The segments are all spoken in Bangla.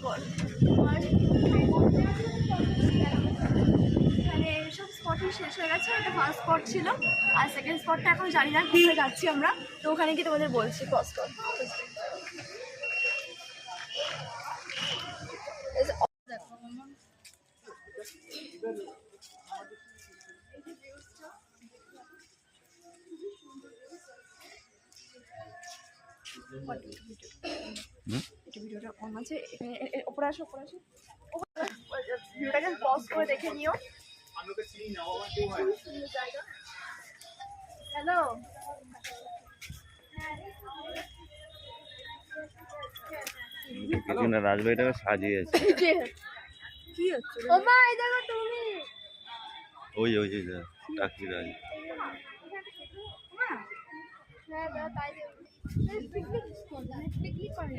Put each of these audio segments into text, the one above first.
মানে সব স্পটই শেষ হয়ে গেছে। একটা ফার্স্ট স্পট ছিল, আর সেকেন্ড স্পটটা এখন জানি না কোথায় যাচ্ছি আমরা, তো ওখানে গিয়ে তোমাদের বলছি ফার্স্ট স্পট। ভিডিওটা অন আছে, ওপরে আসো ভিডিওটাকে পজ করে দেখে নিও। হ্যালো, পিছনে রাজবাড়িটাকে সাজিয়েছে। কি হচ্ছে? ও মা, এই দেখো তুমি। ওই টাকি রাজ। হ্যাঁ দাদা, তাই পিকনিক করে।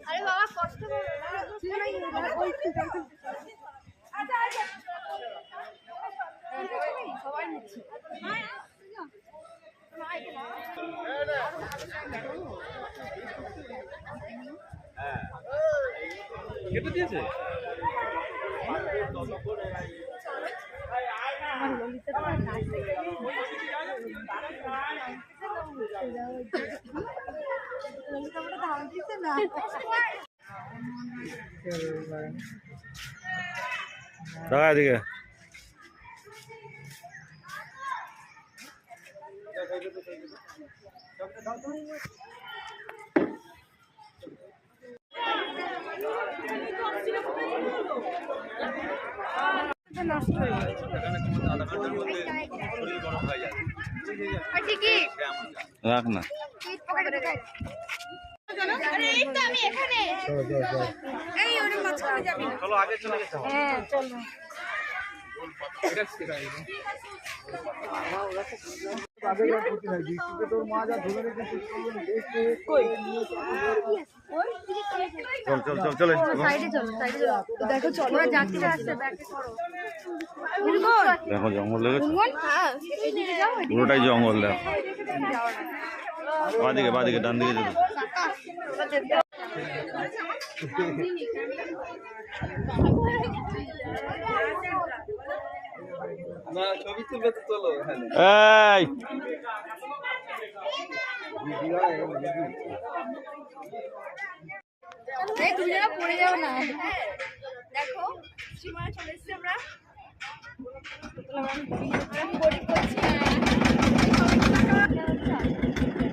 আরে বাবা, কষ্ট করে সবাই নিচ্ছে। কেটে দিয়েছে। এদিকে রাখ না। চলো আগে চলে যেতে হবে। হ্যাঁ চলো। চলে দেখো, চলো যাত্রীরা আসছে, ব্যাকে করো। দেখো জঙ্গল লেগেছে, পুরোটাই জঙ্গল। দেখো বাদিকে ডান দিকে যেতে। ছবি তুলবে তো চলো। তুমি যেন পড়ে যাও না। দেখো সীমায় চলে এসছি আমরা।